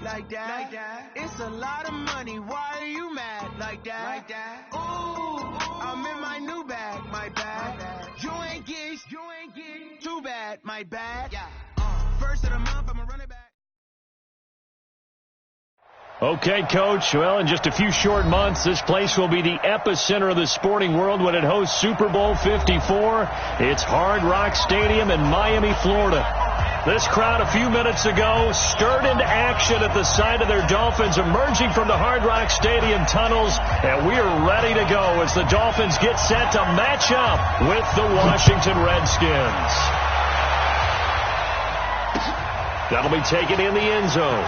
like that. It's a lot of money. Why are you mad like that? Ooh, I'm in my new bag, my bad. You ain't get too bad, my bad. First of the month, I'ma run it back. Okay, Coach. Well, in just a few short months, this place will be the epicenter of the sporting world when it hosts Super Bowl 54. It's Hard Rock Stadium in Miami, Florida. This crowd a few minutes ago stirred into action at the sight of their Dolphins emerging from the Hard Rock Stadium tunnels, and we are ready to go as the Dolphins get set to match up with the Washington Redskins. That'll be taken in the end zone.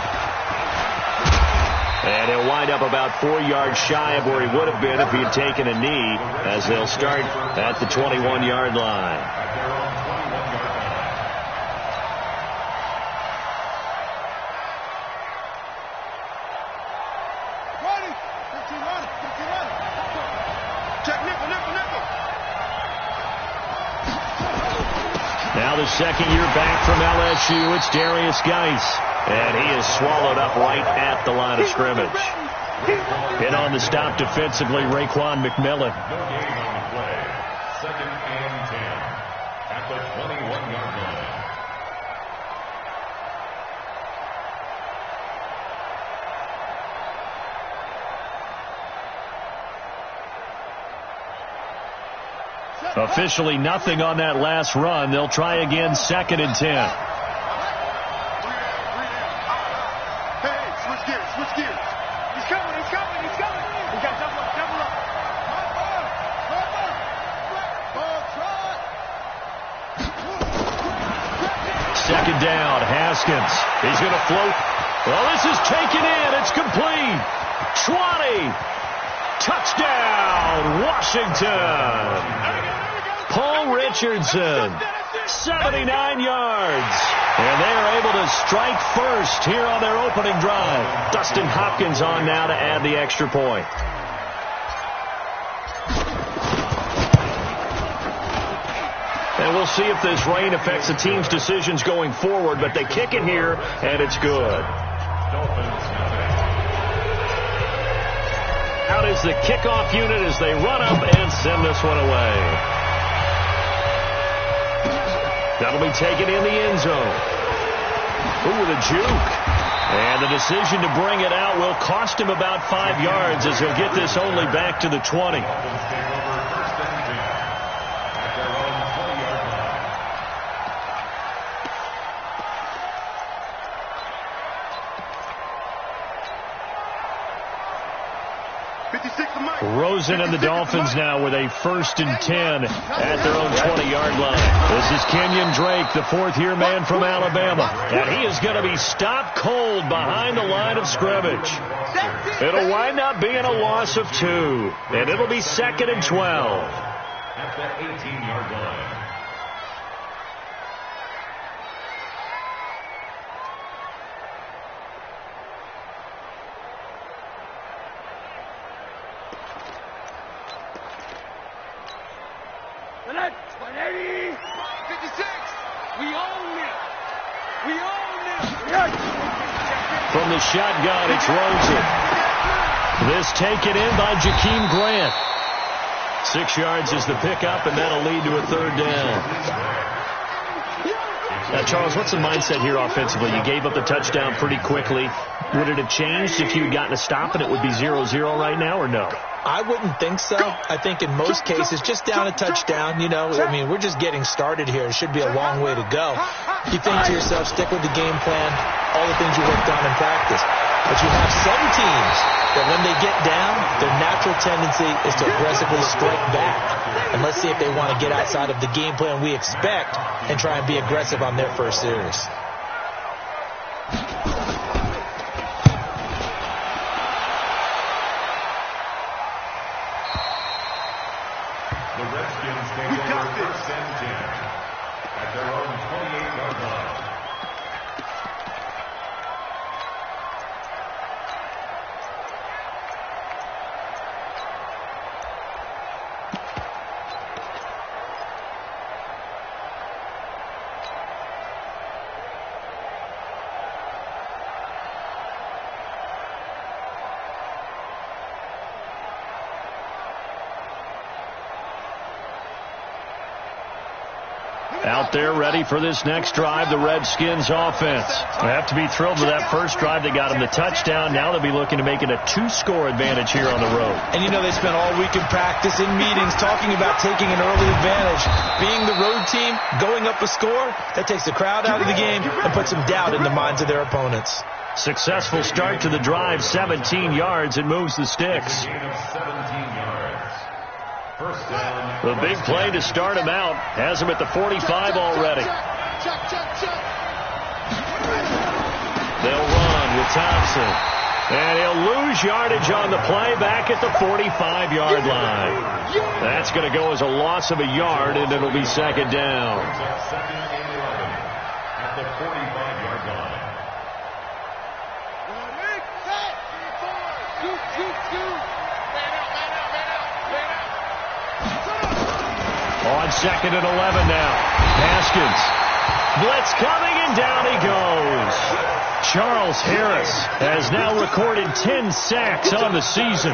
And he'll wind up about 4 yards shy of where he would have been if he had taken a knee, as they'll start at the 21-yard line. Now the second year back from LSU, it's Darius Geis. And he is swallowed up right at the line of scrimmage. In on the stop defensively, Raekwon McMillan. Second and 10 at the 21-yard line. Officially nothing on that last run. They'll try again, second and 10. Second down, Haskins. He's going to float. Well, this is taken in. It's complete. 20. Touchdown, Washington. Paul Richardson, 79 yards. And they are able to strike first here on their opening drive. Dustin Hopkins on now to add the extra point. And we'll see if this rain affects the team's decisions going forward, but they kick it here, and it's good. Out is the kickoff unit as they run up and send this one away. That'll be taken in the end zone. Ooh, the juke. And the decision to bring it out will cost him about 5 yards as he'll get this only back to the 20. Rosen and the Dolphins now with a 1st and 10 at their own 20-yard line. This is Kenyon Drake, the fourth-year man from Alabama. And he is going to be stopped cold behind the line of scrimmage. It'll wind up being a loss of 2. And it'll be 2nd and 12. At the 18-yard line. From the shotgun, it's Rosen. This taken in by Jakeem Grant. 6 yards is the pickup, and that'll lead to a 3rd down. Now, Charles, what's the mindset here offensively? You gave up the touchdown pretty quickly. Would it have changed if you had gotten a stop and it would be 0-0 right now, or no? I wouldn't think so. I think in most cases, just down a touchdown, you know, I mean, we're just getting started here. It should be a long way to go. You think to yourself, stick with the game plan, all the things you worked on in practice. But you have some teams that when they get down, their natural tendency is to aggressively strike back. And let's see if they want to get outside of the game plan we expect and try and be aggressive on their first series. The Redskins take over 1st and 10 at their own 28-yard line. out there ready for this next drive, the Redskins offense. They have to be thrilled with that first drive. They got them the touchdown. Now they'll be looking to make it a 2-score advantage here on the road. And you know, they spent all week in practice, in meetings, talking about taking an early advantage. Being the road team, going up a score, that takes the crowd out of the game and puts some doubt in the minds of their opponents. Successful start to the drive, 17 yards, and moves the sticks. The big play to start him out has him at the 45 already. They'll run with Thompson. And he'll lose yardage on the play back at the 45-yard line. That's going to go as a loss of a yard, and it'll be second down. At the 45-yard line. On second and 11 now. Haskins. Blitz coming, and down he goes. Charles Harris has now recorded 10 sacks on the season.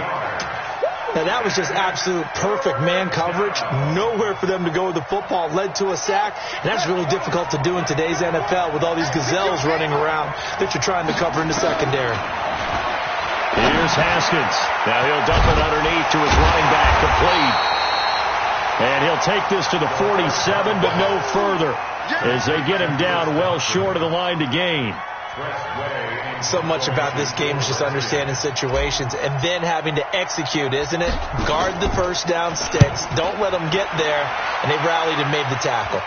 Now, that was just absolute perfect man coverage. Nowhere for them to go with the football. Led to a sack. And that's really difficult to do in today's NFL with all these gazelles running around that you're trying to cover in the secondary. Here's Haskins. Now he'll dump it underneath to his running back, complete. And he'll take this to the 47, but no further, as they get him down well short of the line to gain. So much about this game is just understanding situations and then having to execute, isn't it? Guard the first down sticks. Don't let them get there. And they rallied and made the tackle.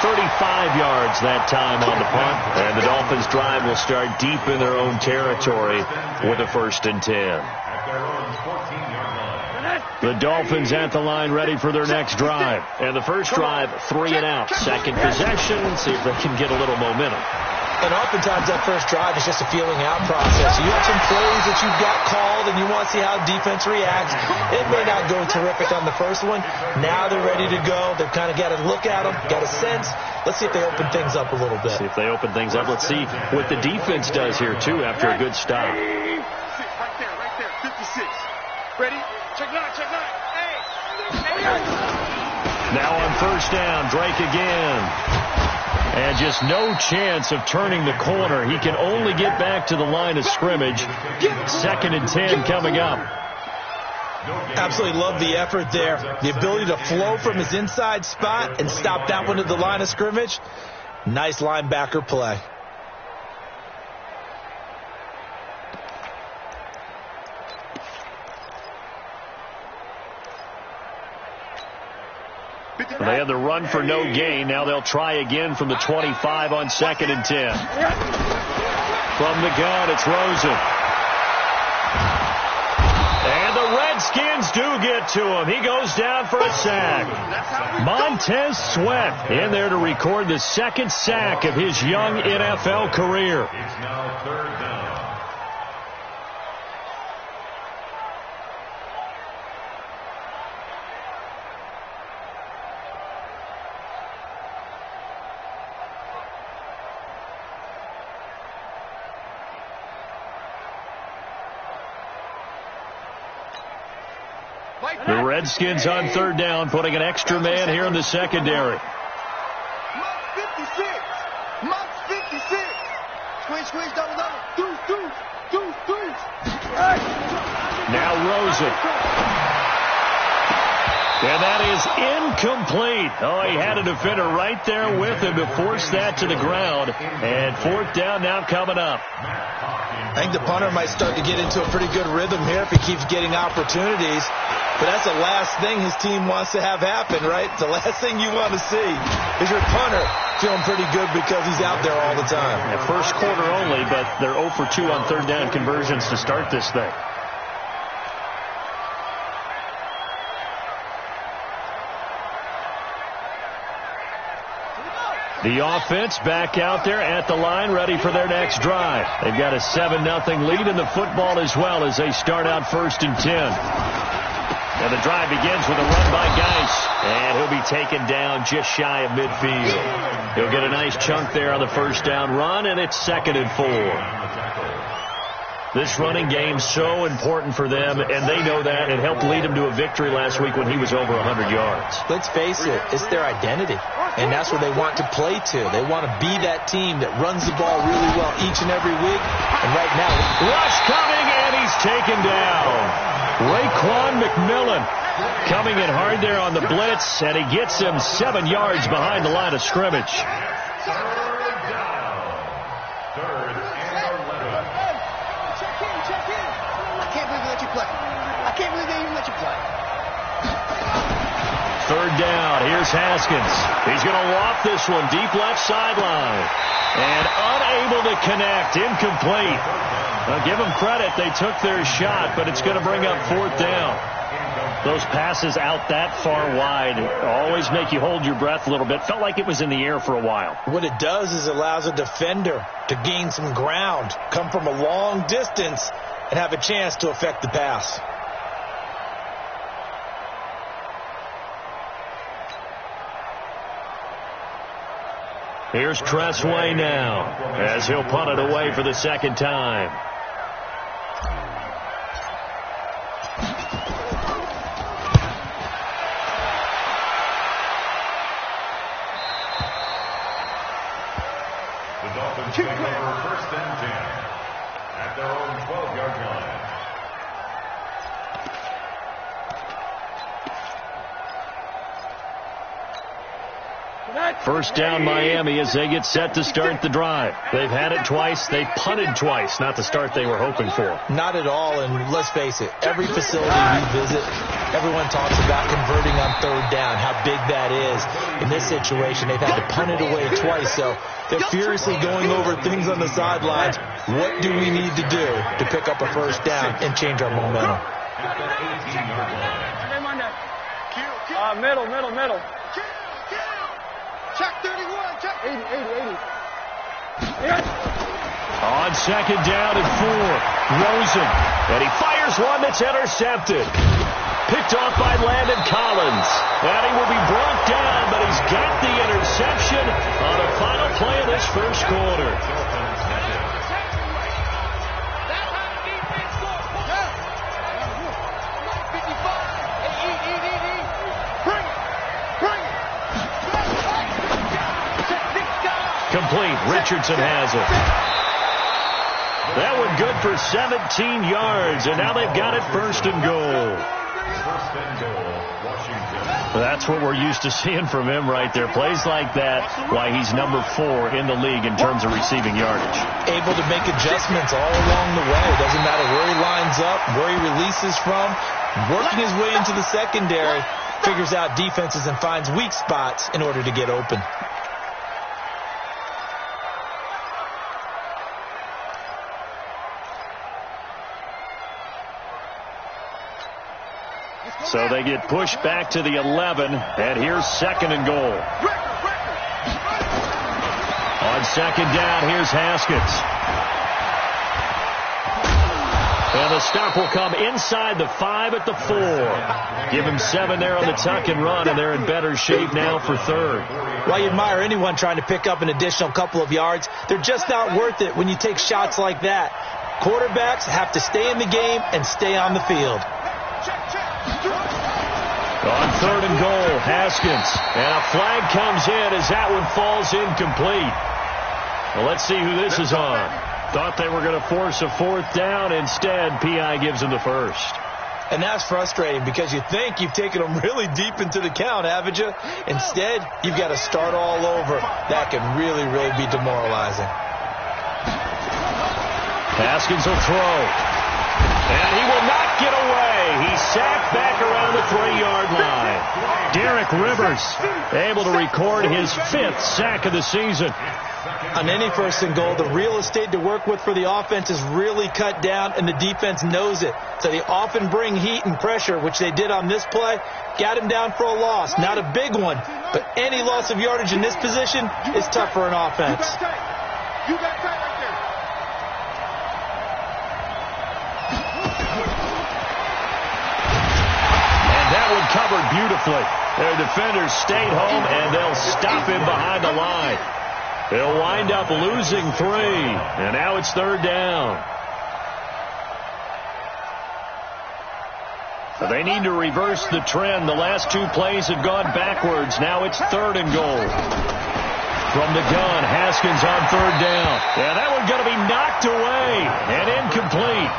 35 yards that time on the punt. And the Dolphins' drive will start deep in their own territory with a 1st and 10. The Dolphins at the line ready for their next drive. And the first drive, 3 and out. Second possession, see if they can get a little momentum. And oftentimes that first drive is just a feeling out process. You have some plays that you've got called and you want to see how defense reacts. It may not go terrific on the first one. Now they're ready to go. They've kind of got to look at them, got a sense. Let's see if they open things up a little bit. See if they open things up. Let's see what the defense does here, too, after a good stop. Right there, 56. Ready? Check nine. Now on first down, Drake again. And just no chance of turning the corner. He can only get back to the line of scrimmage. 2nd and 10 coming up. Absolutely love the effort there. The ability to flow from his inside spot and stop that one at the line of scrimmage. Nice linebacker play. They had the run for no gain. Now they'll try again from the 25 on 2nd and 10. From the gun, it's Rosen. And the Redskins do get to him. He goes down for a sack. Montez Sweat in there to record the 2nd sack of his young NFL career. It's now 3rd down. The Redskins on 3rd down, putting an extra man here in the secondary. Mark 56. Squeeze, double. Deuce. Now Rosen. And that is incomplete. Oh, he had a defender right there with him to force that to the ground. And 4th down now coming up. I think the punter might start to get into a pretty good rhythm here if he keeps getting opportunities. But that's the last thing his team wants to have happen, right? The last thing you want to see is your punter feeling pretty good because he's out there all the time. Yeah, first quarter only, but they're 0 for 2 on 3rd down conversions to start this thing. The offense back out there at the line, ready for their next drive. They've got a 7-0 lead in the football as well as they start out 1st and 10. And the drive begins with a run by Geis. And he'll be taken down just shy of midfield. He'll get a nice chunk there on the first down run, and it's 2nd and 4. This running game's so important for them, and they know that. It helped lead them to a victory last week when he was over 100 yards. Let's face it, it's their identity, and that's where they want to play to. They want to be that team that runs the ball really well each and every week, and right now, rush coming, and he's taken down. Raekwon McMillan coming in hard there on the blitz, and he gets him 7 yards behind the line of scrimmage. Third down. Here's Haskins. He's going to loft this one deep left sideline. And unable to connect. Incomplete. Now, give them credit. They took their shot, but it's going to bring up fourth down. Those passes out that far wide always make you hold your breath a little bit. Felt like it was in the air for a while. What it does is it allows a defender to gain some ground, come from a long distance, and have a chance to affect the pass. Here's Tressway now as he'll punt it away for the second time. The Dolphins take over first and 10 at their own 12-yard line. First down Miami as they get set to start the drive. They've had it twice. They've punted twice. Not the start they were hoping for. Not at all, and let's face it, every facility we visit, everyone talks about converting on third down, how big that is. In this situation, they've had to punt it away twice, so they're furiously going over things on the sidelines. What do we need to do to pick up a first down and change our momentum? Middle. Check 31, check 80. On second down and 4, Rosen. And he fires one that's intercepted. Picked off by Landon Collins. And he will be brought down, but he's got the interception on the final play of this first quarter. Complete. Richardson has it. That one good for 17 yards, and now they've got it first and goal. First and goal, Washington. That's what we're used to seeing from him right there. Plays like that, why he's number 4 in the league in terms of receiving yardage. Able to make adjustments all along the way. Doesn't matter where he lines up, where he releases from. Working his way into the secondary, figures out defenses and finds weak spots in order to get open. So they get pushed back to the 11, and here's second and goal. On second down, here's Haskins. And the stop will come inside the 5 at the 4. Give him 7 there on the tuck and run, and they're in better shape now for third. Well, you admire anyone trying to pick up an additional couple of yards. They're just not worth it when you take shots like that. Quarterbacks have to stay in the game and stay on the field. On third and goal, Haskins. And a flag comes in as that one falls incomplete. Well, let's see who this is on. Thought they were going to force a fourth down. Instead, P.I. gives them the first. And that's frustrating because you think you've taken them really deep into the count, haven't you? Instead, you've got to start all over. That can really, really be demoralizing. Haskins will throw. And he will not get away. He's sacked back around the 3-yard line. Derek Rivers able to record his 5th sack of the season. On any first and goal, the real estate to work with for the offense is really cut down, and the defense knows it. So they often bring heat and pressure, which they did on this play. Got him down for a loss. Not a big one, but any loss of yardage in this position is tough for an offense. You got tight right there. Covered beautifully. Their defenders stayed home, and they'll stop him behind the line. They'll wind up losing 3, and now it's third down. They need to reverse the trend. The last two plays have gone backwards. Now it's 3rd and goal. From the gun, Haskins on 3rd down. Yeah, that one's going to be knocked away and incomplete.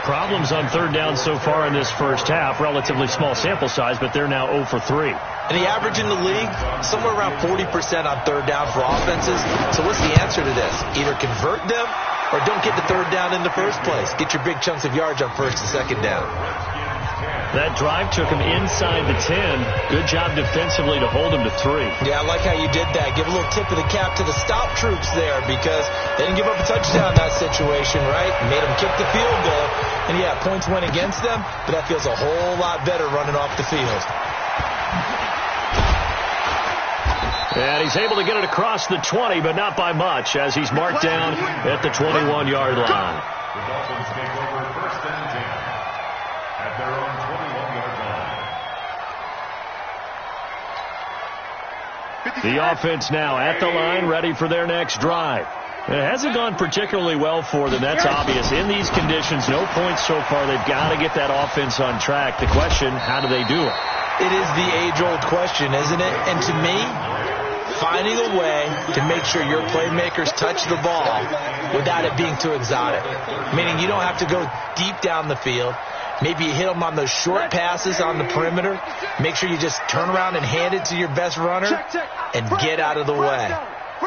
Problems on 3rd down so far in this first half. Relatively small sample size, but they're now 0 for 3. And the average in the league, somewhere around 40% on 3rd down for offenses. So what's the answer to this? Either convert them or don't get the 3rd down in the first place. Get your big chunks of yards on 1st and 2nd down. That drive took him inside the 10. Good job defensively to hold him to 3. Yeah, I like how you did that. Give a little tip of the cap to the stop troops there because they didn't give up a touchdown in that situation, right? Made them kick the field goal. And, yeah, points went against them, but that feels a whole lot better running off the field. And he's able to get it across the 20, but not by much, as he's marked down at the 21-yard line. The Dolphins take over 1st and 10 at their own 21-yard line. The offense now at the line, ready for their next drive. It hasn't gone particularly well for them. That's obvious. In these conditions, no points so far. They've got to get that offense on track. The question, how do they do it? It is the age-old question, isn't it? And to me, finding a way to make sure your playmakers touch the ball without it being too exotic. Meaning you don't have to go deep down the field. Maybe you hit them on those short passes on the perimeter. Make sure you just turn around and hand it to your best runner and get out of the way.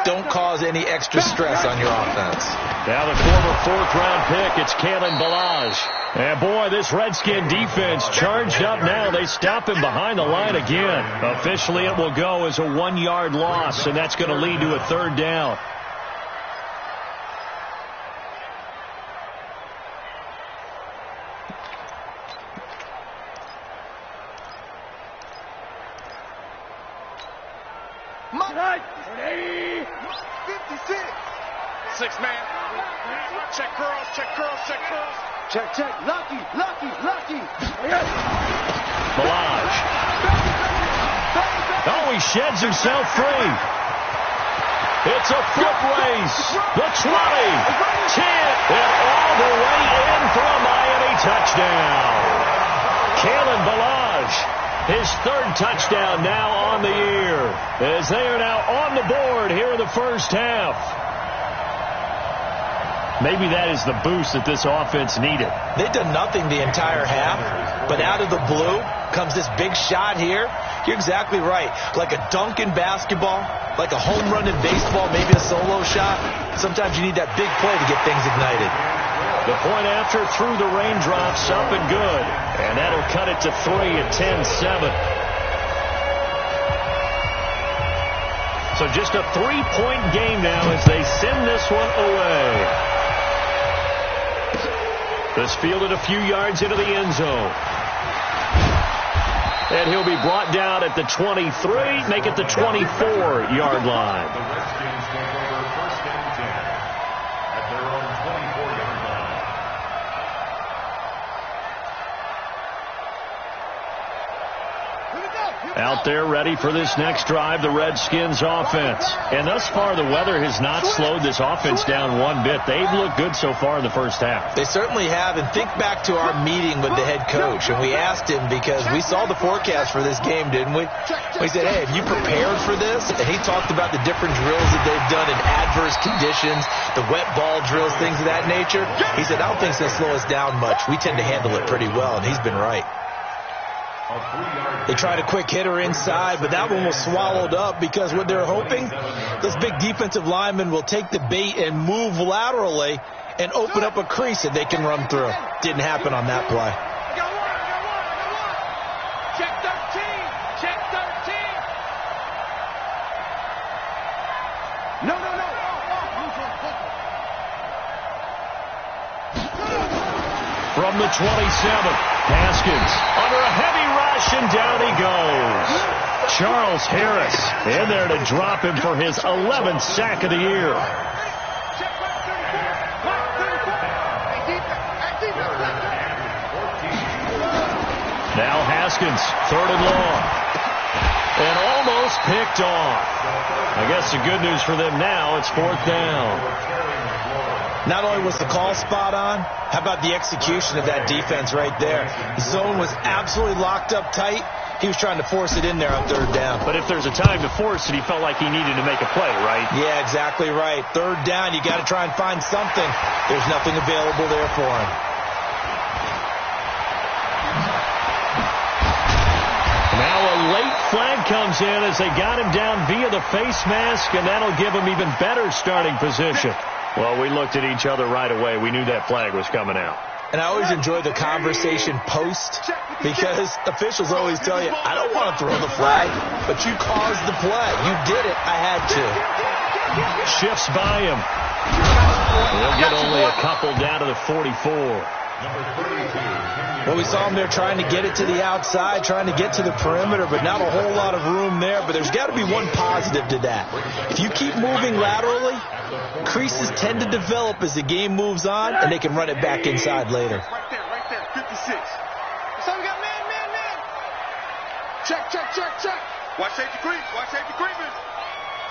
Don't cause any extra stress on your offense. Now the former 4th-round pick, it's Kalen Ballage. And boy, this Redskin defense charged up now. They stop him behind the line again. Officially, it will go as a 1-yard loss, and that's going to lead to a 3rd down. Six-man. Check curls, check curls, check curls. Check, check. Lucky. Ballage. Oh, he sheds himself free. It's a foot race. The 20, 10, and all the way in for a Miami touchdown. Kalen Ballage, his 3rd touchdown now on the year, as they are now on the board here in the first half. Maybe that is the boost that this offense needed. They've done nothing the entire half, but out of the blue comes this big shot here. You're exactly right. Like a dunk in basketball, like a home run in baseball, maybe a solo shot. Sometimes you need that big play to get things ignited. The point after through the raindrops, up and good. And that'll cut it to 3 at 10-7. So just a 3-point game now as they send this one away. This fielded a few yards into the end zone. And he'll be brought down at the 23, make it the 24-yard line. The Redskins take over 1st and 10 at their own 24-yard line. Out there ready for this next drive, the Redskins offense. And thus far, the weather has not slowed this offense down one bit. They've looked good so far in the first half. They certainly have. And think back to our meeting with the head coach. And we asked him because we saw the forecast for this game, didn't we? We said, hey, have you prepared for this? And he talked about the different drills that they've done in adverse conditions, the wet ball drills, things of that nature. He said, I don't think it's going to slow us down much. We tend to handle it pretty well, and he's been right. They tried a quick hitter inside, but that one was swallowed up because what they're hoping, those big defensive linemen will take the bait and move laterally and open up a crease that they can run through. Didn't happen on that play. Check 13. Check 13. No. From the 27, Haskins under a heavy rush, and down he goes. Charles Harris in there to drop him for his 11th sack of the year. Now Haskins, 3rd and long. And almost picked off. I guess the good news for them now, it's 4th down. Not only was the call spot on, how about the execution of that defense right there? The zone was absolutely locked up tight. He was trying to force it in there on third down. But if there's a time to force it, he felt like he needed to make a play, right? Yeah, exactly right. Third down, you got to try and find something. There's nothing available there for him. Now a late flag comes in as they got him down via the face mask, and that'll give him even better starting position. Well, we looked at each other right away. We knew that flag was coming out. And I always enjoy the conversation post, because officials always tell you, I don't want to throw the flag, but you caused the play. You did it. I had to. Shifts by him. We'll get only a couple down to the 44. Well, we saw him there trying to get it to the outside, trying to get to the perimeter, but not a whole lot of room there. But there's got to be one positive to that. If you keep moving laterally, creases tend to develop as the game moves on, and they can run it back inside later. Right there, 56. So we got man. Check. Watch safety creep. Watch safety creeping.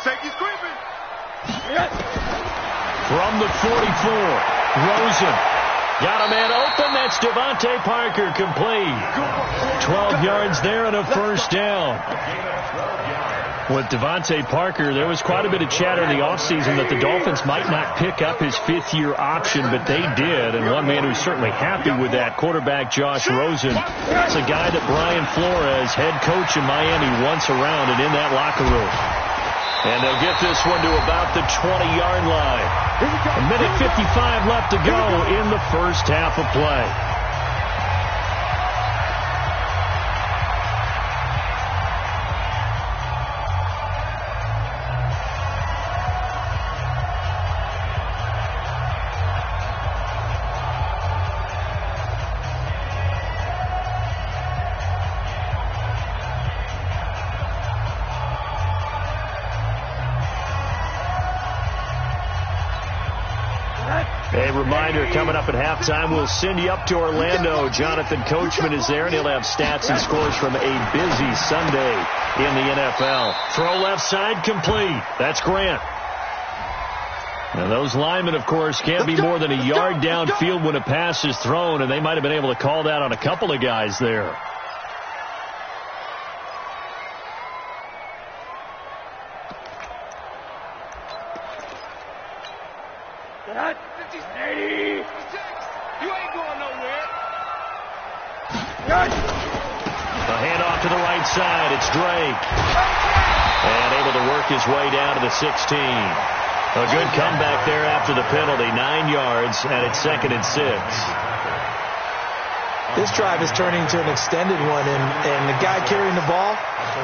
Safety's creeping. From the 44, Rosen. Got a man open. That's Devontae Parker, complete. 12 yards there and a first down. With Devontae Parker, there was quite a bit of chatter in the offseason that the Dolphins might not pick up his fifth-year option, but they did. And one man who's certainly happy with that, quarterback Josh Rosen. It's a guy that Brian Flores, head coach in Miami, wants around and in that locker room. And they'll get this one to about the 20-yard line. A minute 55 left to go in the first half of play. A reminder, coming up at halftime, we'll send you up to Orlando. Jonathan Coachman is there, and he'll have stats and scores from a busy Sunday in the NFL. Throw left side, complete. That's Grant. Now, those linemen, of course, can't be more than a yard downfield when a pass is thrown, and they might have been able to call that on a couple of guys there. You ain't going nowhere. A handoff to the right side. It's Drake. And able to work his way down to the 16. A good comeback there after the penalty. 9 yards, and it's 2nd and 6. This drive is turning into an extended one, and the guy carrying the ball,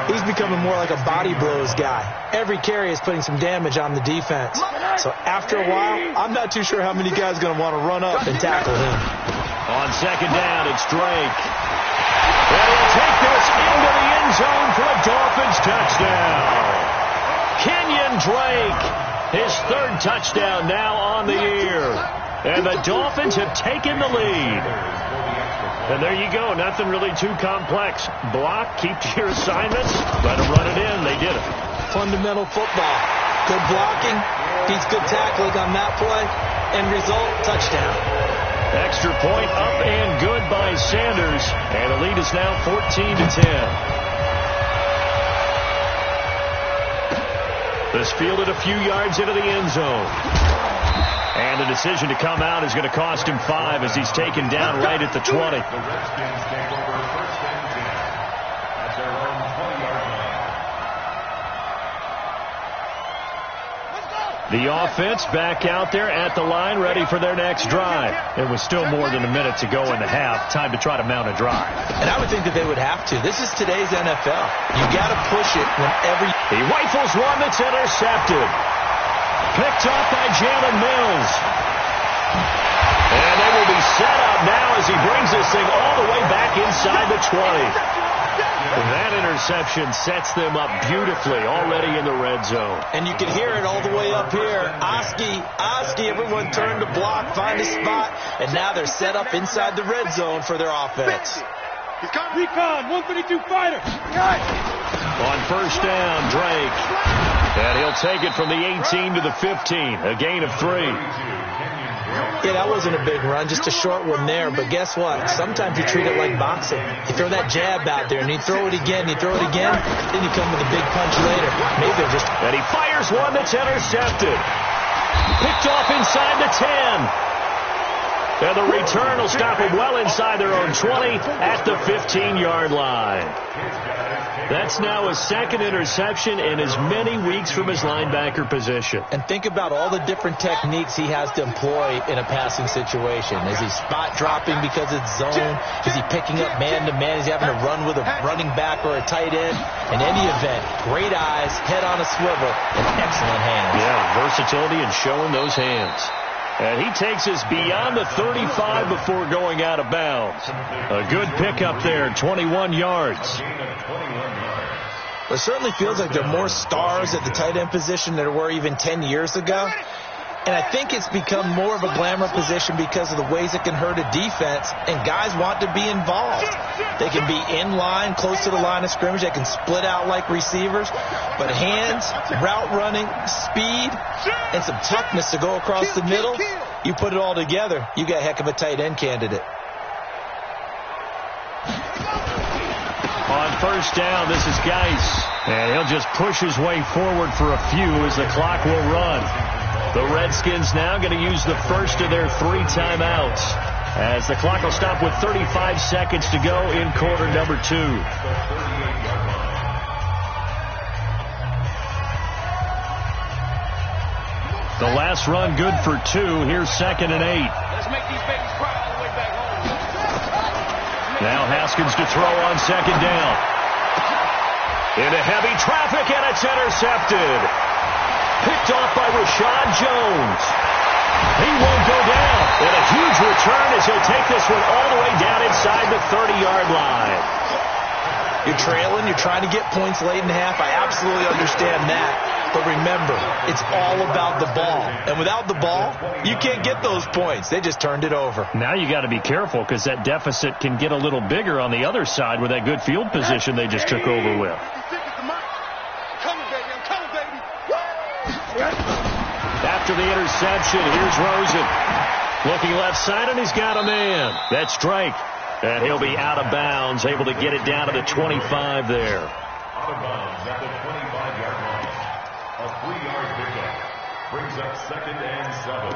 he's becoming more like a body blows guy. Every carry is putting some damage on the defense. So after a while, I'm not too sure how many guys are going to want to run up and tackle him. On 2nd down, it's Drake. And he'll take this into the end zone for a Dolphins touchdown. Kenyon Drake, his 3rd touchdown now on the year. And the Dolphins have taken the lead. And there you go. Nothing really too complex. Block, keep to your assignments, let them run it in. They did it. Fundamental football. Good blocking, beats good tackling on that play. End result, touchdown. Extra point up and good by Sanders. And the lead is now 14-10. This fielded a few yards into the end zone. And the decision to come out is going to cost him 5 as he's taken down right at the 20. The Redskins take over 1st and 10 at their own 20-yard line. The offense back out there at the line, ready for their next drive. It was still more than a minute to go in the half. Time to try to mount a drive. And I would think that they would have to. This is today's NFL. You got to push it whenever. He rifles one that's intercepted. Picked off by Jalen Mills. And they will be set up now as he brings this thing all the way back inside the 20. That interception sets them up beautifully already in the red zone. And you can hear it all the way up here. Oski, everyone turned to block, find a spot, and now they're set up inside the red zone for their offense. Recon, 132 fighter. On 1st down, Drake. And he'll take it from the 18 to the 15. A gain of 3. Yeah, that wasn't a big run, just a short one there. But guess what? Sometimes you treat it like boxing. You throw that jab out there, and you throw it again, then you come with a big punch later. Maybe they're just... And he fires one that's intercepted. Picked off inside the 10. And the return will stop them well inside their own 20 at the 15-yard line. That's now his second interception in as many weeks from his linebacker position. And think about all the different techniques he has to employ in a passing situation. Is he spot dropping because it's zone? Is he picking up man-to-man? Is he having to run with a running back or a tight end? In any event, great eyes, head on a swivel, and excellent hands. Yeah, versatility and showing those hands. And he takes us beyond the 35 before going out of bounds. A good pickup there, 21 yards. It certainly feels like there are more stars at the tight end position than there were even 10 years ago. And I think it's become more of a glamour position because of the ways it can hurt a defense, and guys want to be involved. They can be in line, close to the line of scrimmage. They can split out like receivers. But hands, route running, speed, and some toughness to go across the middle, you put it all together, you got a heck of a tight end candidate. On first down, this is Geis. And he'll just push his way forward for a few as the clock will run. The Redskins now going to use the first of their 3 timeouts as the clock will stop with 35 seconds to go in quarter number 2. The last run good for 2. Here's 2nd and 8. Let's make these babies cry all the way back home. Now Haskins to throw on 2nd down. Into heavy traffic, and it's intercepted. Picked off by Rashad Jones. He won't go down. And a huge return as he'll take this one all the way down inside the 30-yard line. You're trailing. You're trying to get points late in the half. I absolutely understand that. But remember, it's all about the ball. And without the ball, you can't get those points. They just turned it over. Now you got to be careful because that deficit can get a little bigger on the other side with that good field position they just took over with. After the interception, here's Rosen. Looking left side, and he's got a man. That's Drake. And he'll be out of bounds, able to get it down to the 25 there. Out of bounds at the 25-yard line. A 3-yard pickup brings up 2nd and 7.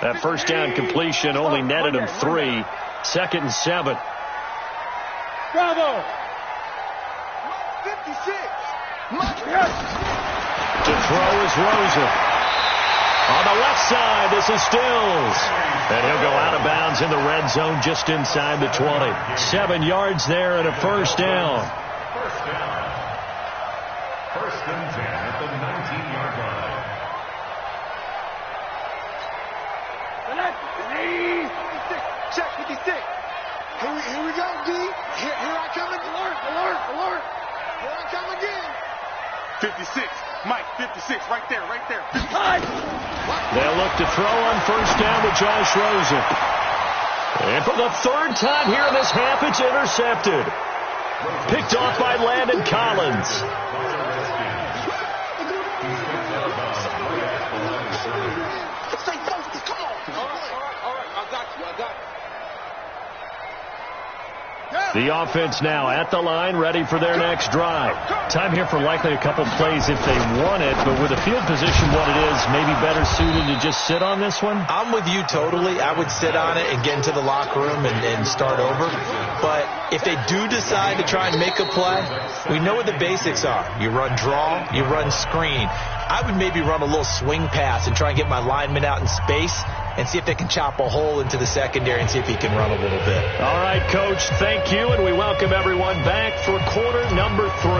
That first down completion only netted him 3. 2nd and 7. Bravo! 56. To throw is Rosen. On the left side, this is Stills. And he'll go out of bounds in the red zone just inside the 20. 7 yards there and a first down. First down. 1st and 10 at the 19-yard line. Check 56. Here we go, D. Here I come again. Alert. Here I come again. 56. Mike, 56. Right there. They'll look to throw on first down with Josh Rosen. And for the 3rd time here in this half, it's intercepted. Picked off by Landon Collins. The offense now at the line, ready for their next drive. Time here for likely a couple plays if they want it, but with the field position what it is, maybe better suited to just sit on this one? I'm with you totally. I would sit on it and get into the locker room and start over. But if they do decide to try and make a play, we know what the basics are. You run draw, you run screen. I would maybe run a little swing pass and try and get my lineman out in space and see if they can chop a hole into the secondary and see if he can run a little bit. All right, Coach, thank you, and we welcome everyone back for quarter number 3.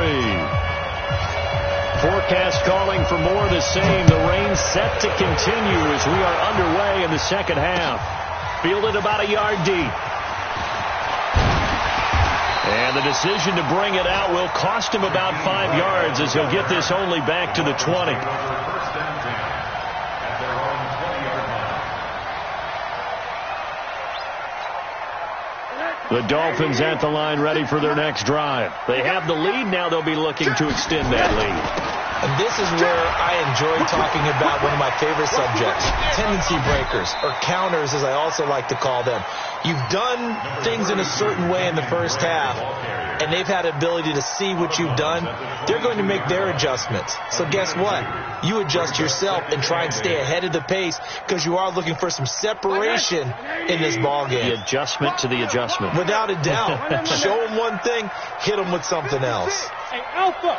Forecast calling for more of the same. The rain set to continue as we are underway in the second half. Fielded about a yard deep. And the decision to bring it out will cost him about 5 yards as he'll get this only back to the 20. The The Dolphins at the line ready for their next drive. They have the lead. Now they'll be looking to extend that lead. And this is where I enjoy talking about one of my favorite subjects, tendency breakers, or counters as I also like to call them. You've done things in a certain way in the first half, and they've had the ability to see what you've done. They're going to make their adjustments. So guess what? You adjust yourself and try and stay ahead of the pace because you are looking for some separation in this ball game. The adjustment to the adjustment. Without a doubt. Show them one thing, hit them with something else. Hey, Alpha.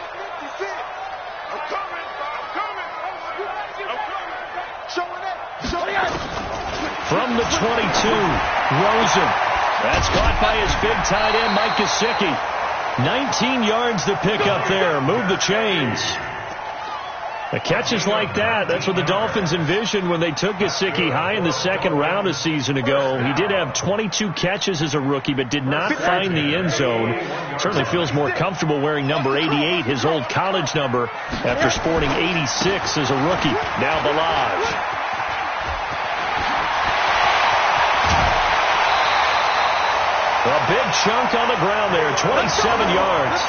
From the 22, Rosen. That's caught by his big tight end, Mike Gesicki. 19 yards to pick up there. Move the chains. The catches like that, that's what the Dolphins envisioned when they took Gesicki high in the second round a season ago. He did have 22 catches as a rookie, but did not find the end zone. Certainly feels more comfortable wearing number 88, his old college number, after sporting 86 as a rookie. Now Balaj. A big chunk on the ground there, 27 yards.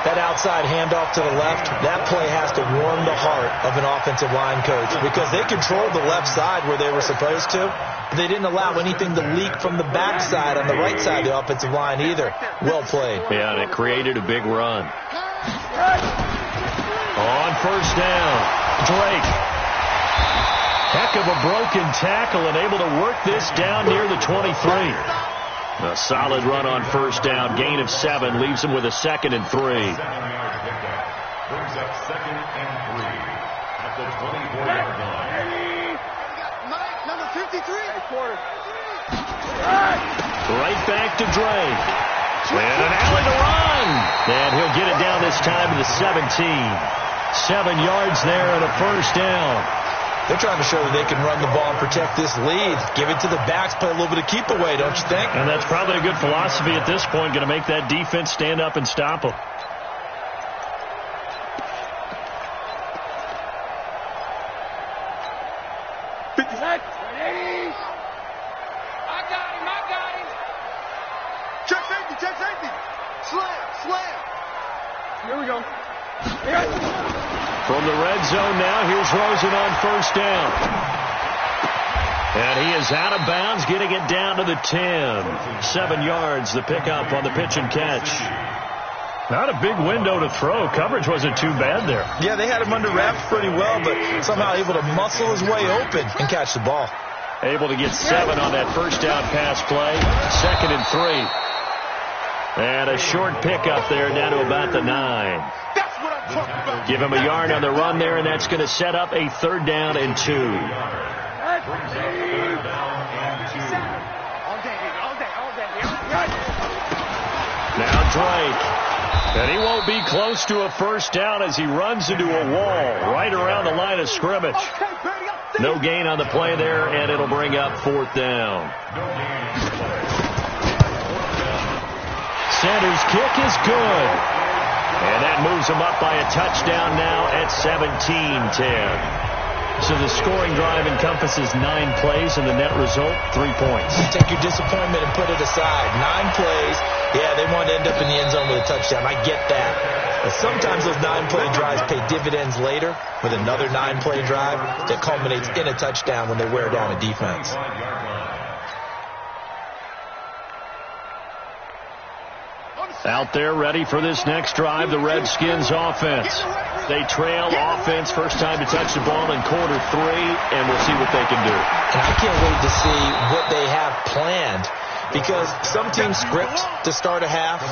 That outside handoff to the left, that play has to warm the heart of an offensive line coach because they controlled the left side where they were supposed to. But they didn't allow anything to leak from the backside on the right side of the offensive line either. Well played. Yeah, and it created a big run. On first down, Drake. Heck of a broken tackle and able to work this down near the 23. A solid run on first down. Gain of 7 leaves him with a 2nd and 3. 7-yard pickup brings up 2nd and 3 at the 24-yard line. Number 53. Right back to Drake. And an alley to run. And he'll get it down this time to the 17. 7 yards there and a first down. They're trying to show that they can run the ball and protect this lead. Give it to the backs, play a little bit of keep away, don't you think? And that's probably a good philosophy at this point, going to make that defense stand up and stop them. I got him. Check safety. Slam. Here we go. From the red zone now, here's Rosen on first down. And he is out of bounds, getting it down to the 10. 7 yards, the pickup on the pitch and catch. Not a big window to throw. Coverage wasn't too bad there. Yeah, they had him under wraps pretty well, but somehow able to muscle his way open and catch the ball. Able to get 7 on that first down pass play. 2nd and 3. And a short pickup there down to about the 9. Give him a yard on the run there, and that's going to set up a 3rd down and 2. Now Drake. And he won't be close to a first down as he runs into a wall right around the line of scrimmage. No gain on the play there, and it'll bring up 4th down. Center's kick is good. And that moves him up by a touchdown now at 17-10. So the scoring drive encompasses 9 plays, and the net result, 3 points. Take your disappointment and put it aside. 9 plays. Yeah, they want to end up in the end zone with a touchdown. I get that. But sometimes those 9-play drives pay dividends later with another 9-play drive that culminates in a touchdown when they wear down a defense. Out there ready for this next drive, the Redskins offense. They trail offense, first time to touch the ball in quarter 3, and we'll see what they can do. And I can't wait to see what they have planned, because some teams script to start a half.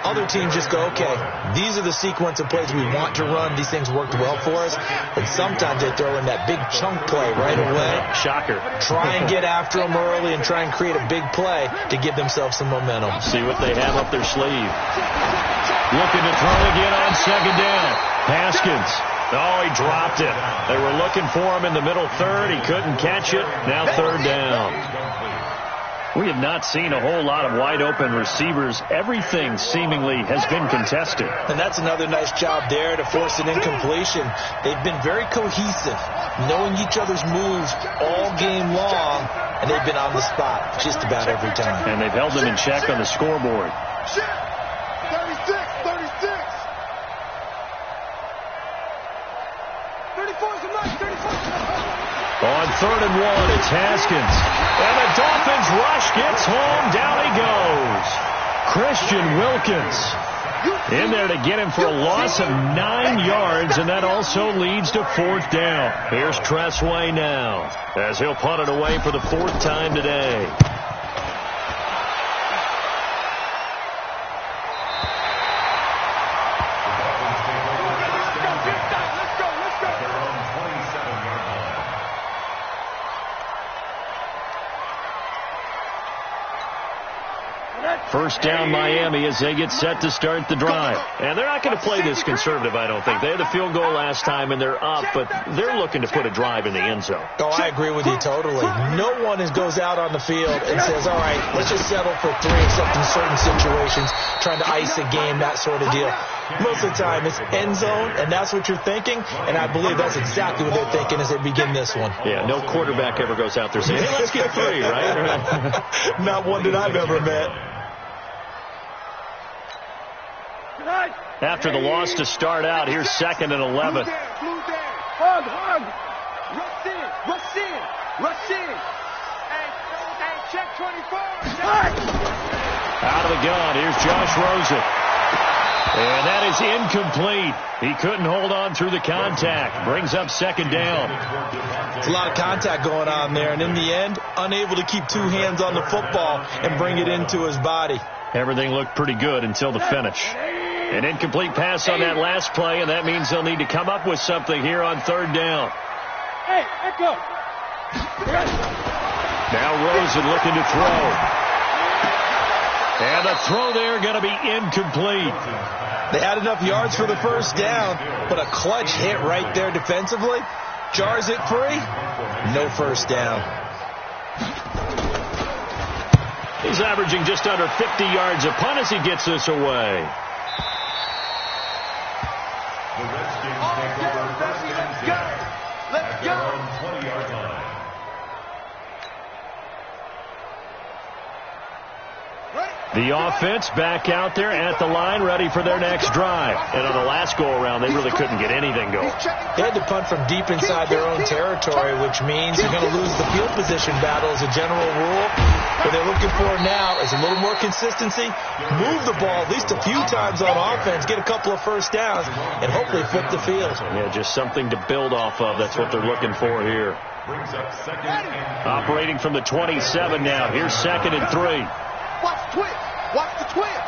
Other teams just go, okay, these are the sequence of plays we want to run. These things worked well for us. But sometimes they throw in that big chunk play right away. Shocker. Try and get after them early and try and create a big play to give themselves some momentum. See what they have up their sleeve. Looking to throw again on 2nd down. Haskins. Oh, he dropped it. They were looking for him in the middle 3rd. He couldn't catch it. Now 3rd down. We have not seen a whole lot of wide-open receivers. Everything seemingly has been contested. And that's another nice job there to force an incompletion. They've been very cohesive, knowing each other's moves all game long, and they've been on the spot just about every time. And they've held them in check on the scoreboard. 36, 36. 34 is a nice, 34. On 3rd and 1, it's Haskins. And the Dolphins rush gets home. Down he goes. Christian Wilkins in there to get him for a loss of 9 yards, and that also leads to 4th down. Here's Tressway now as he'll punt it away for the 4th time today. First down Miami as they get set to start the drive. And they're not going to play this conservative, I don't think. They had a field goal last time, and they're up, but they're looking to put a drive in the end zone. Oh, I agree with you totally. No one goes out on the field and says, all right, let's just settle for 3 except in certain situations, trying to ice a game, that sort of deal. Most of the time, it's end zone, and that's what you're thinking, and I believe that's exactly what they're thinking as they begin this one. Yeah, no quarterback ever goes out there saying, hey, let's get 3, right? Not one that I've ever met. After the loss to start out, here's 2nd and 11. Hug. Rush in. Hey, check 24. Out of the gun, here's Josh Rosen. And that is incomplete. He couldn't hold on through the contact. Brings up 2nd down. There's a lot of contact going on there, and in the end, unable to keep 2 hands on the football and bring it into his body. Everything looked pretty good until the finish. An incomplete pass on that last play, and that means they'll need to come up with something here on 3rd down. Hey, echo. Now Rosen looking to throw. And the throw there going to be incomplete. They had enough yards for the 1st down, but a clutch hit right there defensively jars it free. No 1st down. He's averaging just under 50 yards a punt as he gets this away. The Redskins take over 1st and 10 at their own 20-yard line. The offense back out there at the line, ready for their next drive. And on the last go-around, they really couldn't get anything going. They had to punt from deep inside their own territory, which means you're going to lose the field position battle as a general rule. What they're looking for now is a little more consistency, move the ball at least a few times on offense, get a couple of 1st downs, and hopefully flip the field. Yeah, just something to build off of. That's what they're looking for here. Brings up 2nd and 3. Operating from the 27 now. Here's 2nd and 3. Watch the twist.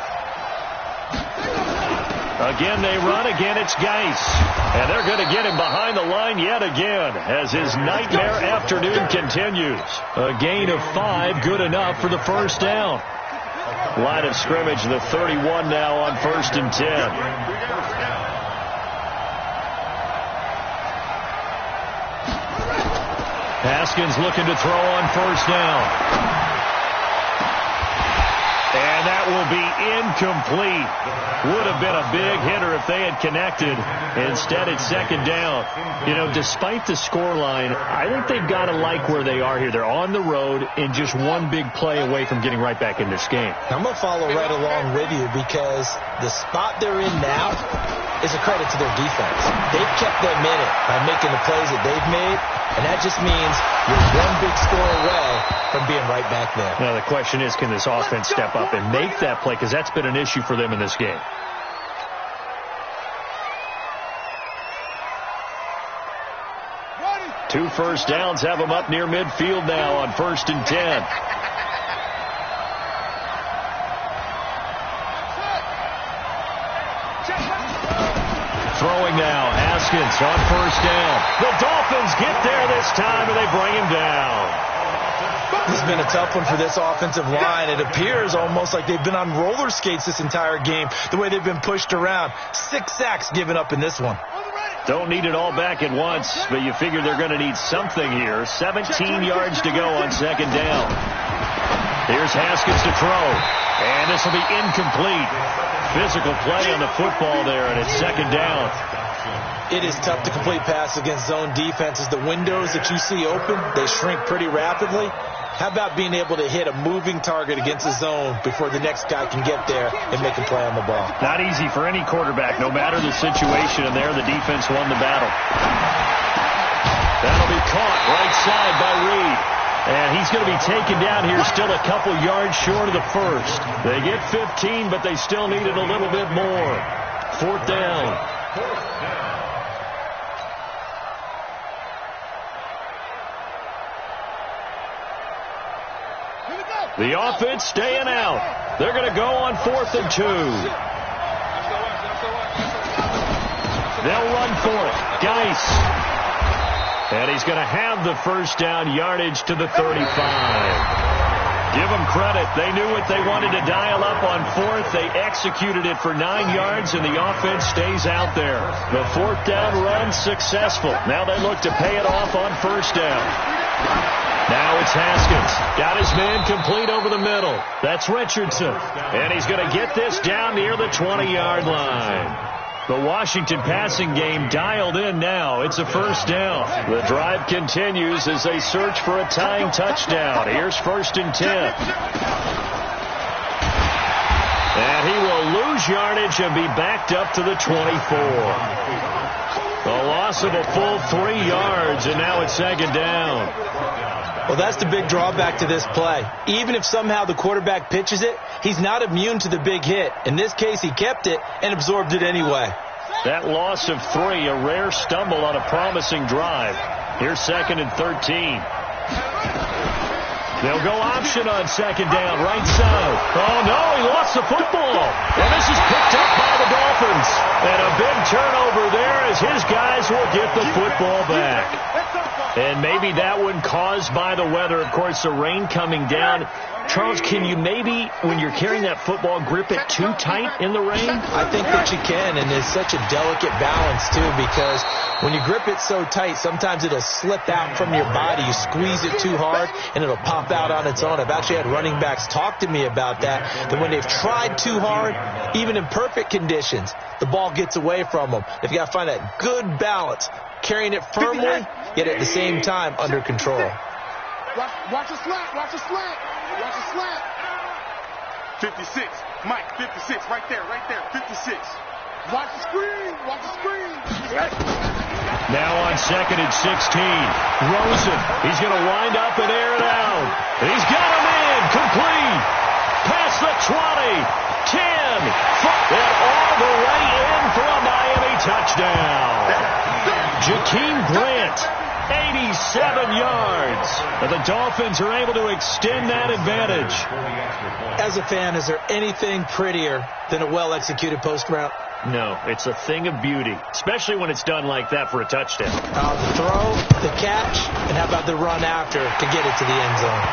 Again, they run. Again, it's Geis. And they're going to get him behind the line yet again as his nightmare afternoon continues. A gain of 5, good enough for the 1st down. Line of scrimmage, the 31 now on 1st and 10. Haskins looking to throw on 1st down. And that will be incomplete. Would have been a big hitter if they had connected. Instead, it's 2nd down. You know, despite the scoreline, I think they've got to like where they are here. They're on the road and just one big play away from getting right back in this game. I'm going to follow right along with you because the spot they're in now is a credit to their defense. They've kept them in it by making the plays that they've made, and that just means you're one big score away from being right back there. Now, the question is, can this offense step up and make that play? Because that's been an issue for them in this game. Two 1st downs have them up near midfield now on 1st and 10. Throwing now, Haskins on 1st down. The Dolphins get there this time, and they bring him down. This has been a tough one for this offensive line. It appears almost like they've been on roller skates this entire game, the way they've been pushed around. 6 sacks given up in this one. Don't need it all back at once, but you figure they're going to need something here. 17 yards to go on 2nd down. Here's Haskins to throw. And this will be incomplete. Physical play on the football there, and it's second down. It is tough to complete passes against zone defenses. The windows that you see open, they shrink pretty rapidly. How about being able to hit a moving target against a zone before the next guy can get there and make a play on the ball? Not easy for any quarterback, no matter the situation, and there the defense won the battle. That'll be caught right side by Reed. And he's going to be taken down here still a couple yards short of the first. They get 15, but they still needed a little bit more. Fourth down. The offense staying out. They're going to go on 4th and 2. They'll run for it. Geis. And he's going to have the first down, yardage to the 35. Give them credit. They knew what they wanted to dial up on 4th. They executed it for 9 yards, and the offense stays out there. The 4th down run successful. Now they look to pay it off on 1st down. Now it's Haskins. Got his man complete over the middle. That's Richardson. And he's going to get this down near the 20-yard line. The Washington passing game dialed in now. It's a first down. The drive continues as they search for a tying touchdown. Here's 1st and 10. And he will lose yardage and be backed up to the 24. A loss of a full 3 yards, and now it's 2nd down. Well, that's the big drawback to this play. Even if somehow the quarterback pitches it, he's not immune to the big hit. In this case, he kept it and absorbed it anyway. That loss of 3, a rare stumble on a promising drive. Here's 2nd and 13. They'll go option on 2nd down, right side. Oh, no, he lost the football. And this is picked up by the Dolphins. And a big turnover there as his guys will get the football back. And maybe that one caused by the weather. Of course, the rain coming down. Charles, can you maybe, when you're carrying that football, grip it too tight in the rain? I think that you can, and it's such a delicate balance, too, because when you grip it so tight, sometimes it'll slip out from your body. You squeeze it too hard, and it'll pop out on its own. I've actually had running backs talk to me about that when they've tried too hard, even in perfect conditions, the ball gets away from them. They've got to find that good balance, carrying it firmly, yet at the same time under control. Watch the slant, watch the slant, watch the slant. 56, Mike, 56, right there, 56. Watch the screen, watch the screen. Now on 2nd and 16, Rosen, he's going to wind up and air it out. He's got him in, complete, past the 20, 10, and all the way in for a Miami touchdown. Jakeem Grant, 87 yards. And the Dolphins are able to extend that advantage. As a fan, is there anything prettier than a well-executed post route? No, it's a thing of beauty, especially when it's done like that for a touchdown. The throw, the catch, and how about the run after to get it to the end zone?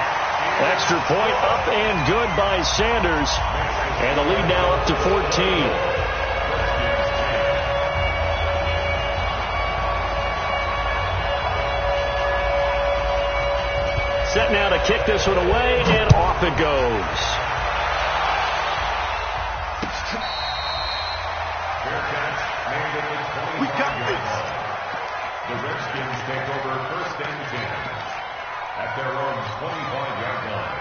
Extra point up and good by Sanders. And the lead now up to 14. Set now to kick this one away, and off it goes. We got this. The Redskins take over 1st and 10 at their own 25-yard line.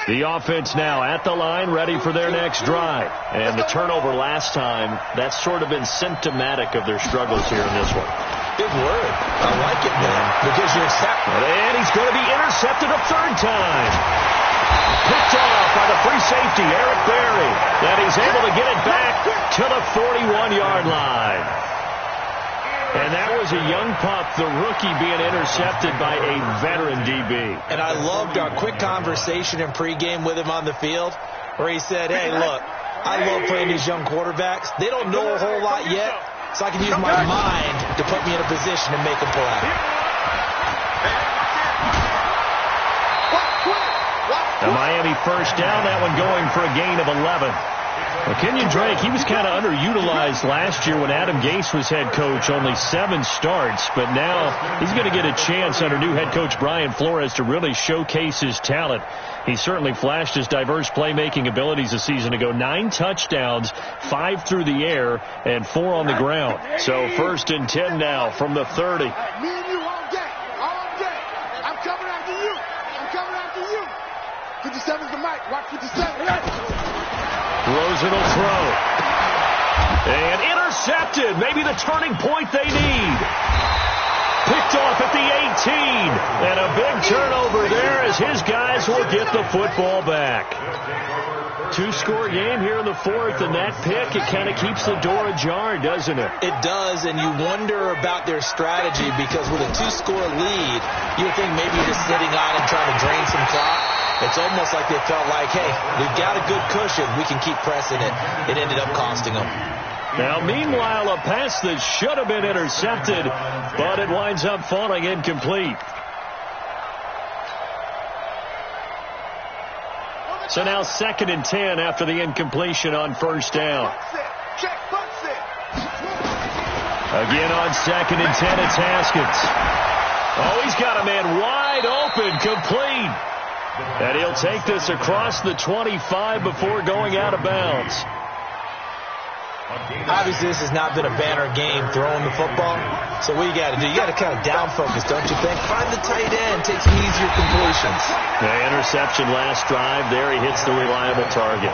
The offense now at the line, ready for their next drive. And the turnover last time, that's sort of been symptomatic of their struggles here in this one. Big word. I like it, man, because you're accepting. And he's going to be intercepted a 3rd time. Picked off by the free safety, Eric Berry. And he's able to get it back to the 41-yard line. And that was a young pup, the rookie, being intercepted by a veteran DB. And I loved our quick conversation in pregame with him on the field where he said, hey, look, I love playing these young quarterbacks. They don't know a whole lot yet, so I can use my mind to put me in a position to make a play. The Miami first down, that one going for a gain of 11. Well, Kenyon Drake, he was kind of underutilized last year when Adam Gase was head coach, only 7 starts. But now he's going to get a chance under new head coach Brian Flores to really showcase his talent. He certainly flashed his diverse playmaking abilities a season ago. 9 touchdowns, 5 through the air, and 4 on the ground. So 1st and 10 now from the 30. Me and you all day. All day. I'm coming after you. I'm coming after you. 57's the mic. Watch 57. Rosen will throw. And intercepted. Maybe the turning point they need. Picked off at the 18. And a big turnover there as his guys will get the football back. 2-score game here in the 4th, and that pick, it kind of keeps the door ajar, doesn't it? It does, and you wonder about their strategy because with a 2-score lead, you would think maybe you're just sitting on and trying to drain some clock. It's almost like they felt like, hey, we've got a good cushion. We can keep pressing it. It ended up costing them. Now, meanwhile, a pass that should have been intercepted, but it winds up falling incomplete. So now 2nd and 10 after the incompletion on 1st down. Again on 2nd and 10, it's Haskins. Oh, he's got a man wide open, complete. And he'll take this across the 25 before going out of bounds. Obviously, this has not been a banner game throwing the football. So what you got to do, you got to kind of down focus, don't you think? Find the tight end, take some easier completions. The interception last drive there, he hits the reliable target.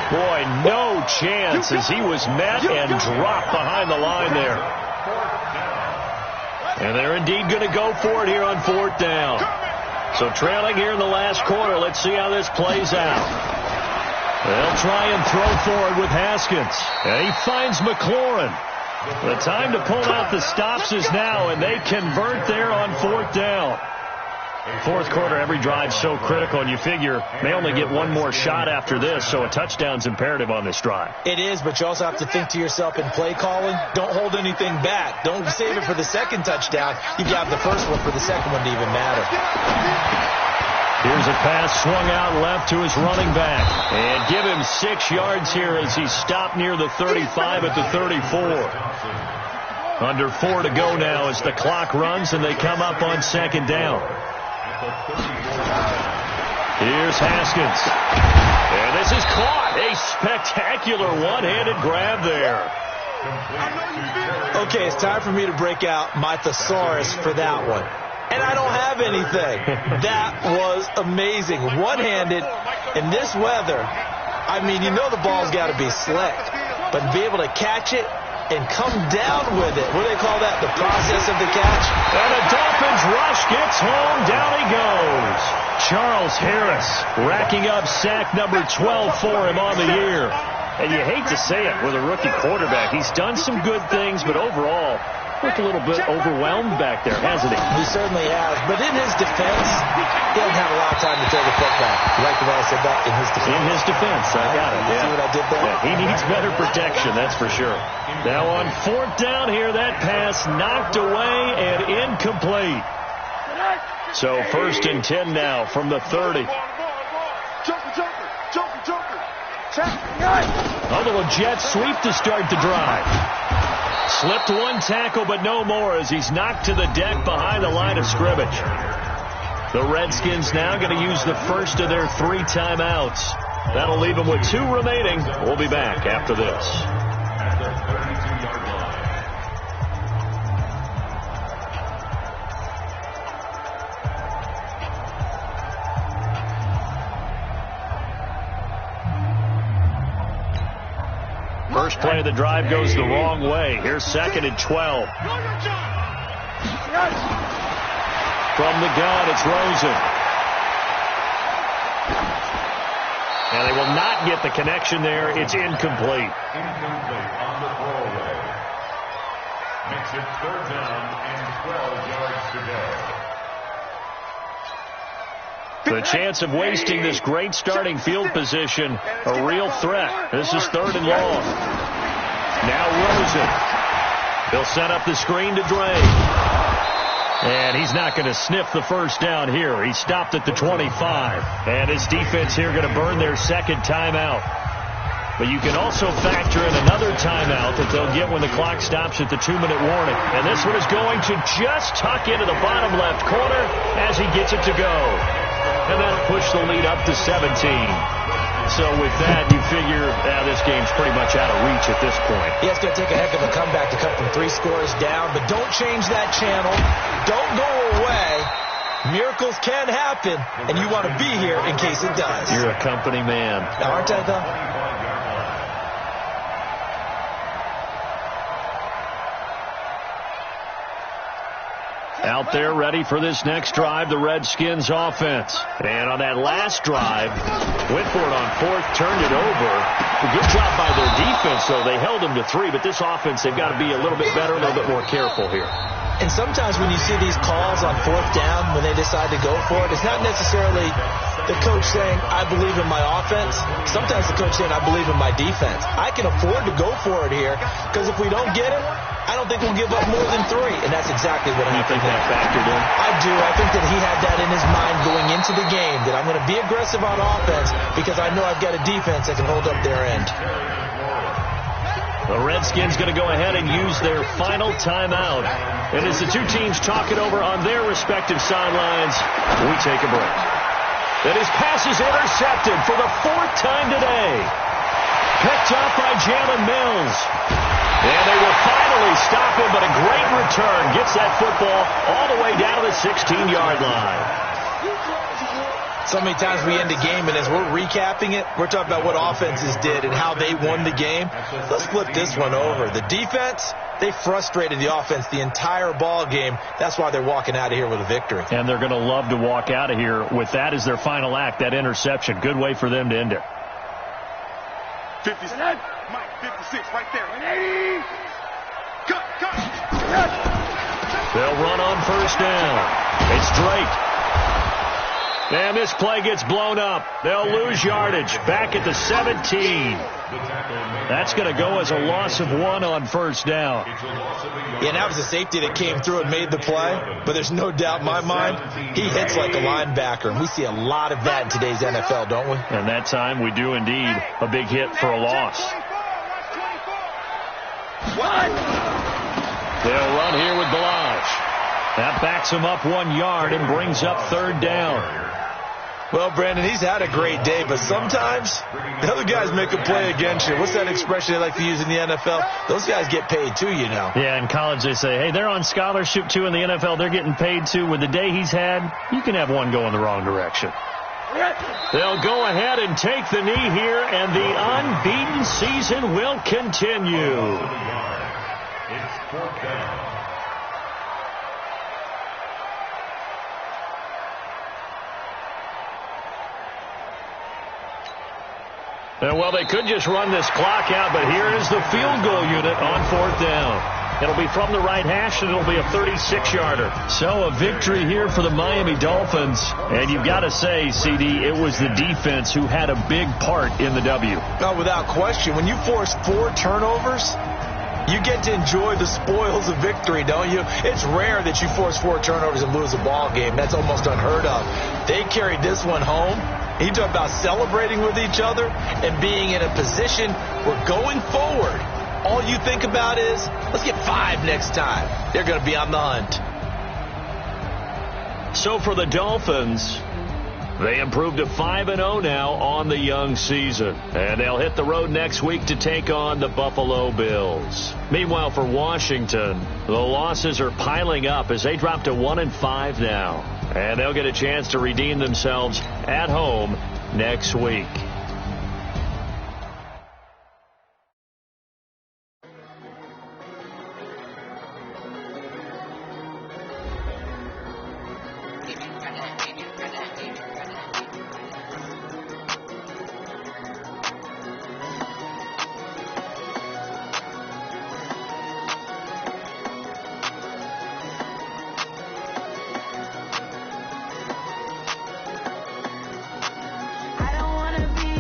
Boy, no chance as he was met and dropped behind the line there. And they're indeed going to go for it here on 4th down. So trailing here in the last quarter, let's see how this plays out. They'll try and throw forward with Haskins. And he finds McLaurin. The time to pull out the stops is now, and they convert there on 4th down. 4th quarter, every drive so critical, and you figure may only get one more shot after this, so a touchdown's imperative on this drive. It is, but you also have to think to yourself in play calling, don't hold anything back. Don't save it for the 2nd touchdown. You've got the 1st one for the 2nd one to even matter. Here's a pass swung out left to his running back. And give him 6 yards here as he stopped near the 35 at the 34. Under 4 to go now as the clock runs and they come up on 2nd down. Here's Haskins. And this is caught. A spectacular one-handed grab there. Okay, it's time for me to break out my thesaurus for that one. And I don't have anything. That was amazing. One-handed in this weather. I mean, you know the ball's got to be slick. But to be able to catch it and come down with it, what do they call that? The process of the catch? And a Dolphins rush gets home. Down he goes. Charles Harris racking up sack number 12 for him on the year. And you hate to say it with a rookie quarterback. He's done some good things, but overall, looked a little bit overwhelmed back there, hasn't he? He certainly has. But in his defense, he doesn't have a lot of time to throw the football. You like the way I said that? In his defense. In his defense. I got it. You see what I did there? Yeah, he needs better protection, that's for sure. Now on 4th down here, that pass knocked away and incomplete. So 1st and 10 now from the 30. A little jet sweep to start the drive. Slipped one tackle, but no more as he's knocked to the deck behind the line of scrimmage. The Redskins now going to use the first of their 3 timeouts. That'll leave them with 2 remaining. We'll be back after this. First play of the drive goes the wrong way. Here's 2nd and 12. From the gun, it's Rosen. And they will not get the connection there. It's incomplete. Incomplete on the throwaway. Makes it 3rd down and 12 yards to go. The chance of wasting this great starting field position, a real threat. This is 3rd and long. Now Rosen. He'll set up the screen to Dre. And he's not going to sniff the first down here. He stopped at the 25. And his defense here going to burn their 2nd timeout. But you can also factor in another timeout that they'll get when the clock stops at the 2-minute warning. And this one is going to just tuck into the bottom left corner as he gets it to go. And that'll push the lead up to 17. So with that, you figure this game's pretty much out of reach at this point. Yeah, it's going to take a heck of a comeback to cut from 3 scores down, but don't change that channel. Don't go away. Miracles can happen, and you want to be here in case it does. You're a company man. Aren't I, though? Out there ready for this next drive, the Redskins offense. And on that last drive, went for it on 4th, turned it over. A good job by their defense, though. They held them to 3, but this offense, they've got to be a little bit better, a little bit more careful here. And sometimes when you see these calls on 4th down, when they decide to go for it, it's not necessarily the coach saying, I believe in my offense. Sometimes the coach saying, I believe in my defense. I can afford to go for it here, because if we don't get it, I don't think we'll give up more than 3. And that's exactly what happened. You think that factored in? I do. I think that he had that in his mind going into the game, that I'm going to be aggressive on offense because I know I've got a defense that can hold up their end. The Redskins going to go ahead and use their final timeout. And as the two teams talk it over on their respective sidelines, we take a break. And his pass is intercepted for the 4th time today. Picked up by Jalen Mills. And they will finally stop him, but a great return gets that football all the way down to the 16-yard line. So many times we end a game, and as we're recapping it, we're talking about what offenses did and how they won the game. Let's flip this one over. The defense, they frustrated the offense the entire ball game. That's why they're walking out of here with a victory. And they're going to love to walk out of here with that as their final act, that interception. Good way for them to end it. 56, Mike, 56, right there. 80. Cut. They'll run on 1st down. It's Drake. And this play gets blown up. They'll lose yardage back at the 17. That's going to go as a loss of 1 on 1st down. Yeah, and that was a safety that came through and made the play. But there's no doubt in my mind, he hits like a linebacker. And we see a lot of that in today's NFL, don't we? And that time we do indeed a big hit for a loss. They'll run here with Balaj. That backs him up 1 yard and brings up 3rd down. Well, Brandon, he's had a great day, but sometimes the other guys make a play against you. What's that expression they like to use in the NFL? Those guys get paid too, you know. Yeah, in college they say, hey, they're on scholarship too. In the NFL, they're getting paid too. With the day he's had, you can have one go in the wrong direction. They'll go ahead and take the knee here, and the unbeaten season will continue. It's 4th down. Well, they could just run this clock out, but here is the field goal unit on 4th down. It'll be from the right hash, and it'll be a 36-yarder. So a victory here for the Miami Dolphins. And you've got to say, CD, it was the defense who had a big part in the W. No, without question. When you force 4 turnovers, you get to enjoy the spoils of victory, don't you? It's rare that you force 4 turnovers and lose a ball game. That's almost unheard of. They carried this one home. You talk about celebrating with each other and being in a position where going forward, all you think about is, let's get 5 next time. They're going to be on the hunt. So for the Dolphins, they improved to 5-0 now on the young season. And they'll hit the road next week to take on the Buffalo Bills. Meanwhile, for Washington, the losses are piling up as they drop to 1-5 now. And they'll get a chance to redeem themselves at home next week. I don't wanna be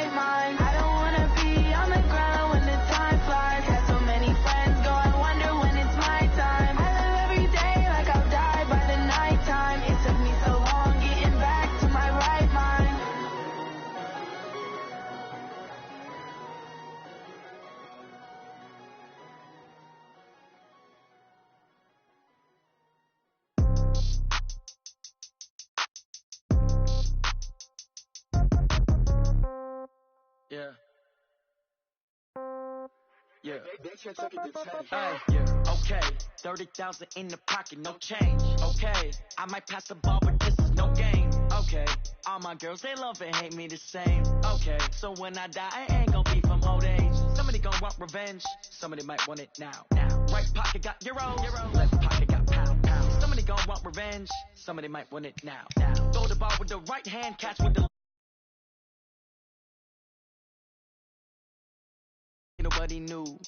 right mind. I don't wanna be on the ground when the time flies. Got so many friends go, I wonder when it's my time. I live every day like I'll die by the nighttime. It took me so long getting back to my right mind. Yeah. Yeah. Hey, yeah. Okay. 30,000 in the pocket, no change. Okay. I might pass the ball, but this is no game. Okay. All my girls, they love and hate me the same. Okay. So when I die, I ain't gonna be from old age. Somebody gonna want revenge. Somebody might want it now. Right pocket got euros. Left pocket got pound. Somebody gonna want revenge. Somebody might want it now. Throw the ball with the right hand, catch with the nobody knew.